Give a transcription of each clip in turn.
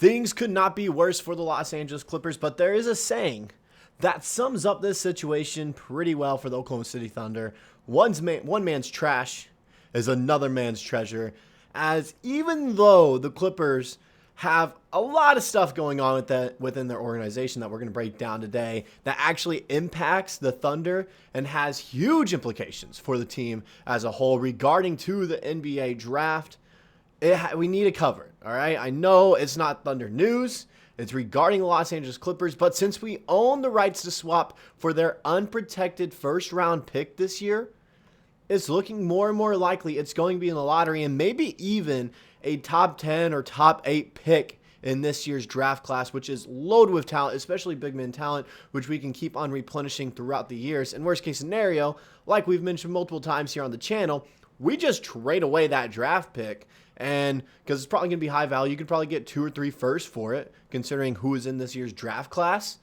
Things could not be worse for the Los Angeles Clippers, but there is a saying that sums up this situation pretty well for the Oklahoma City Thunder. One man's trash is another man's treasure, as even though the Clippers have a lot of stuff going on within their organization that we're going to break down today that actually impacts the Thunder and has huge implications for the team as a whole regarding to the NBA draft. We need to cover it, all right? I know it's not Thunder news. It's regarding the Los Angeles Clippers, but since we own the rights to swap for their unprotected first-round pick this year, it's looking more and more likely it's going to be in the lottery and maybe even a top 10 or top 8 pick in this year's draft class, which is loaded with talent, especially big man talent, which we can keep on replenishing throughout the years. And worst case scenario, like we've mentioned multiple times here on the channel, we just trade away that draft pick. And because it's probably going to be high value, you could probably get 2 or 3 firsts for it, considering who is in this year's draft class.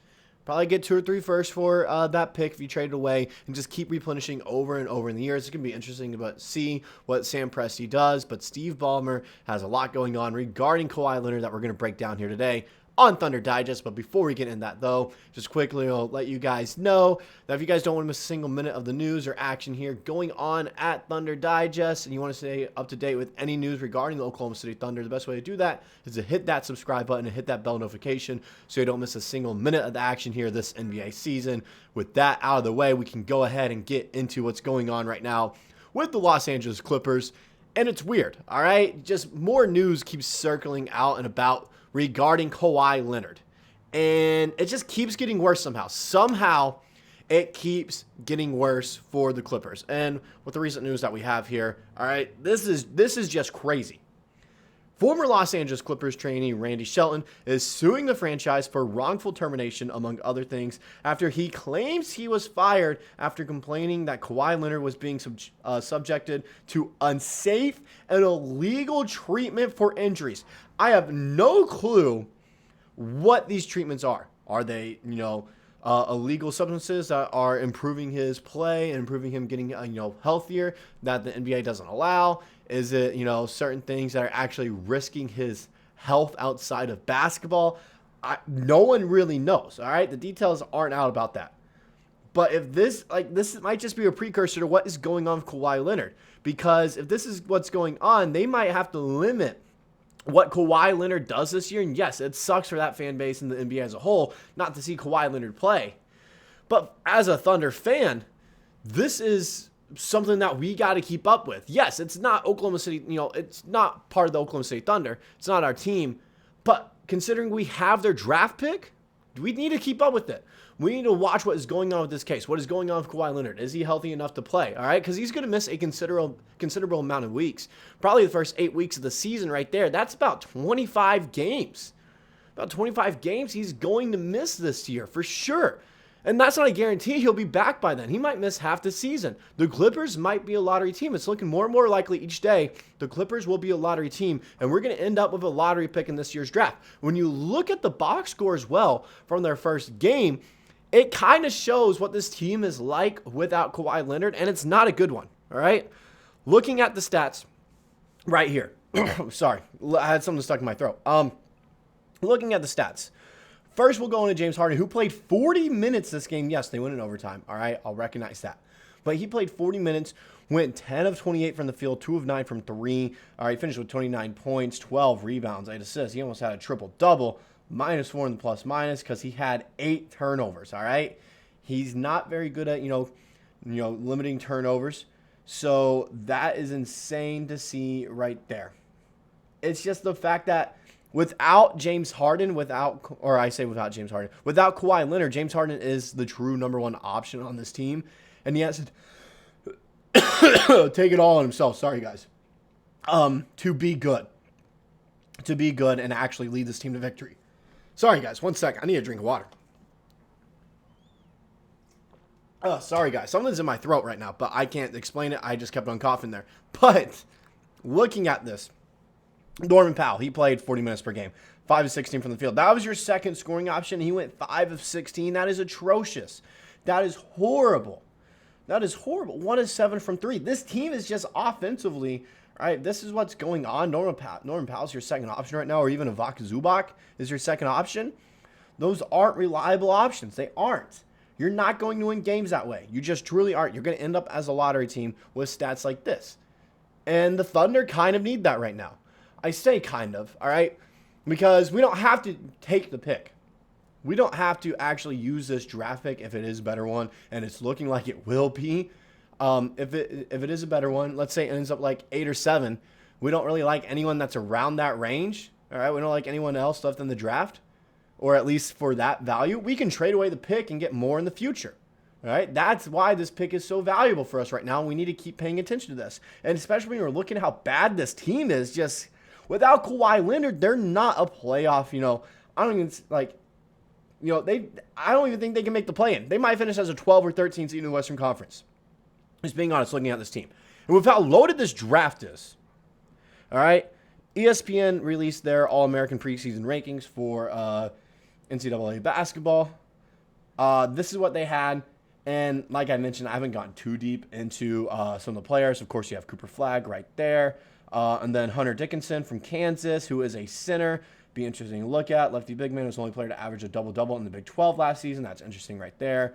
Probably get 2 or 3 firsts for that pick if you trade it away and just keep replenishing over and over in the years. It's going to be interesting to see what Sam Presti does, but Steve Ballmer has a lot going on regarding Kawhi Leonard that we're going to break down here today on Thunder Digest. But before we get into that, though, just quickly, I'll let you guys know that if you guys don't want to miss a single minute of the news or action here going on at Thunder Digest, and you want to stay up to date with any news regarding the Oklahoma City Thunder, the best way to do that is to hit that subscribe button and hit that bell notification so you don't miss a single minute of the action here this NBA season. With that out of the way, we can go ahead and get into what's going on right now with the Los Angeles Clippers. And it's weird, all right? Just more news keeps circling out and about regarding Kawhi Leonard. And it just keeps getting worse somehow. Somehow, it keeps getting worse for the Clippers. And with the recent news that we have here, all right, this is just crazy. Former Los Angeles Clippers trainee Randy Shelton is suing the franchise for wrongful termination, among other things, after he claims he was fired after complaining that Kawhi Leonard was being subjected to unsafe and illegal treatment for injuries. I have no clue what these treatments are. Are they, illegal substances that are improving his play and improving him getting, healthier that the NBA doesn't allow? Is it, certain things that are actually risking his health outside of basketball? No one really knows, all right? The details aren't out about that. But if this might just be a precursor to what is going on with Kawhi Leonard. Because if this is what's going on, they might have to limit what Kawhi Leonard does this year. And yes, it sucks for that fan base and the NBA as a whole not to see Kawhi Leonard play. But as a Thunder fan, this is something that we got to keep up with. Yes, it's not Oklahoma City, it's not part of the Oklahoma City Thunder. It's not our team. But considering we have their draft pick, we need to keep up with it. We need to watch what is going on with this case. What is going on with Kawhi Leonard? Is he healthy enough to play? All right, because he's going to miss a considerable amount of weeks. Probably the first 8 weeks of the season right there. That's about 25 games. About 25 games he's going to miss this year for sure. And that's not a guarantee he'll be back by then. He might miss half the season. The Clippers might be a lottery team. It's looking more and more likely each day the Clippers will be a lottery team, and we're going to end up with a lottery pick in this year's draft. When you look at the box score as well from their first game, it kind of shows what this team is like without Kawhi Leonard, and it's not a good one, all right? Looking at the stats right here. Sorry, I had something stuck in my throat. Looking at the stats. First, we'll go into James Harden, who played 40 minutes this game. Yes, they went in overtime. All right, I'll recognize that. But he played 40 minutes, went 10 of 28 from the field, 2 of 9 from 3. All right, finished with 29 points, 12 rebounds, 8 assists. He almost had a triple-double, -4 in the plus-minus because he had 8 turnovers, all right? He's not very good at, limiting turnovers. So that is insane to see right there. It's just the fact that without James Harden, without Kawhi Leonard, James Harden is the true number 1 option on this team. And he has to take it all on himself. Sorry, guys. To be good. To be good and actually lead this team to victory. Sorry, guys. 1 second. I need a drink of water. Oh, sorry, guys. Something's in my throat right now, but I can't explain it. I just kept on coughing there. But looking at this, Norman Powell, he played 40 minutes per game, 5 of 16 from the field. That was your second scoring option. He went 5 of 16. That is atrocious. That is horrible. That is horrible. 1 of 7 from 3. This team is just offensively All right, this is what's going on. Norman Powell's your second option right now, or even Ivica Zubac is your second option. Those aren't reliable options. They aren't. You're not going to win games that way. You just truly aren't. You're going to end up as a lottery team with stats like this. And the Thunder kind of need that right now. I say kind of, all right? Because we don't have to take the pick. We don't have to actually use this draft pick if it is a better one, and it's looking like it will be. If it is a better one, let's say it ends up like 8 or 7, we don't really like anyone that's around that range. All right, we don't like anyone else left in the draft, or at least for that value. We can trade away the pick and get more in the future. All right, that's why this pick is so valuable for us right now. We need to keep paying attention to this, and especially when you're looking at how bad this team is. Just without Kawhi Leonard, they're not a playoff. I don't even like. I don't even think they can make the play-in. They might finish as a 12 or 13 seed in the Western Conference. Just being honest, looking at this team. And with how loaded this draft is, all right, ESPN released their All-American preseason rankings for NCAA basketball. This is what they had. And like I mentioned, I haven't gotten too deep into some of the players. Of course, you have Cooper Flagg right there. And then Hunter Dickinson from Kansas, who is a center. Be interesting to look at. Lefty big man was the only player to average a double-double in the Big 12 last season. That's interesting right there.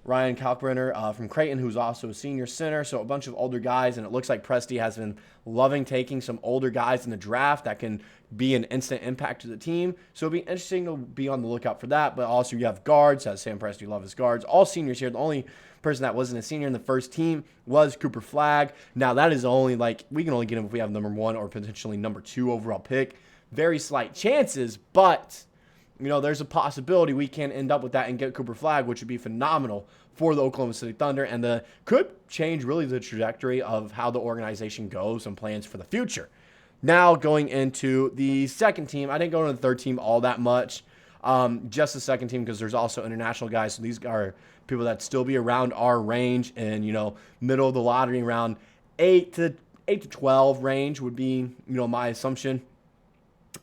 Ryan Kalkbrenner from Creighton, who's also a senior center. So a bunch of older guys, and it looks like Presti has been loving taking some older guys in the draft that can be an instant impact to the team. So it'll be interesting to be on the lookout for that. But also you have guards, as Sam Presti loves his guards. All seniors here. The only person that wasn't a senior in the first team was Cooper Flagg. Now that is only we can only get him if we have number 1 or potentially number 2 overall pick. Very slight chances, but there's a possibility we can end up with that and get Cooper Flagg, which would be phenomenal for the Oklahoma City Thunder, and could change really the trajectory of how the organization goes and plans for the future. Now going into the second team, I didn't go into the third team all that much, just the second team because there's also international guys. So these are people that still be around our range and middle of the lottery, around 8 to 12 range would be my assumption.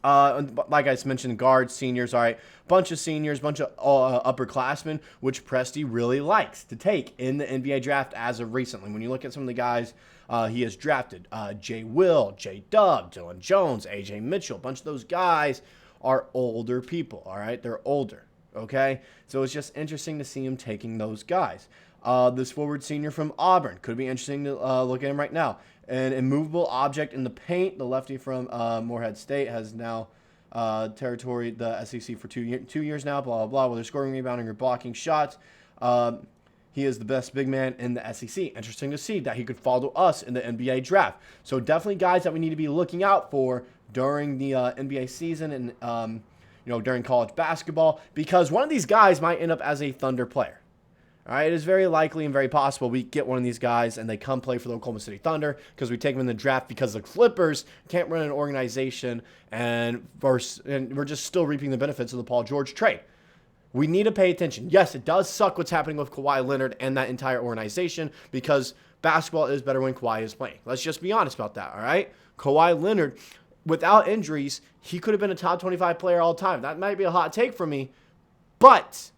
Like I mentioned, guards, seniors, all right, bunch of seniors, bunch of upperclassmen, which Presti really likes to take in the NBA draft as of recently. When you look at some of the guys he has drafted, Jay Will, J Dub, Dylan Jones, AJ Mitchell, a bunch of those guys are older people, all right? They're older, okay? So it's just interesting to see him taking those guys. This forward senior from Auburn, could be interesting to look at him right now. An immovable object in the paint. The lefty from Morehead State has now territory the SEC for 2 years now, blah, blah, blah. Whether scoring, rebounding, or blocking shots, he is the best big man in the SEC. Interesting to see that he could follow us in the NBA draft. So definitely guys that we need to be looking out for during the NBA season and during college basketball, because one of these guys might end up as a Thunder player. All right, it is very likely and very possible we get one of these guys and they come play for the Oklahoma City Thunder because we take them in the draft because the Clippers can't run an organization and we're just still reaping the benefits of the Paul George trade. We need to pay attention. Yes, it does suck what's happening with Kawhi Leonard and that entire organization because basketball is better when Kawhi is playing. Let's just be honest about that, all right? Kawhi Leonard, without injuries, he could have been a top 25 player all the time. That might be a hot take from me, but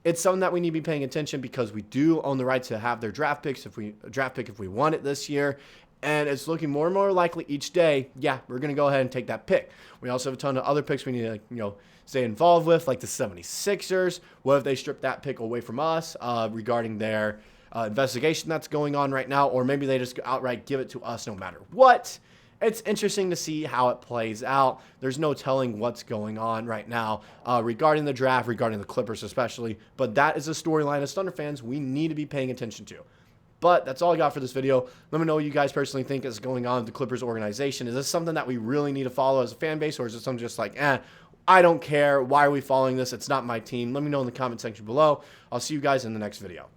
it's something that we need to be paying attention because we do own the right to have their draft pick if we want it this year. And it's looking more and more likely each day, yeah, we're going to go ahead and take that pick. We also have a ton of other picks we need to stay involved with, like the 76ers. What if they strip that pick away from us regarding their investigation that's going on right now? Or maybe they just outright give it to us no matter what. It's interesting to see how it plays out. There's no telling what's going on right now regarding the draft, regarding the Clippers especially. But that is a storyline as Thunder fans we need to be paying attention to. But that's all I got for this video. Let me know what you guys personally think is going on with the Clippers organization. Is this something that we really need to follow as a fan base, or is it something just like, I don't care. Why are we following this? It's not my team. Let me know in the comment section below. I'll see you guys in the next video.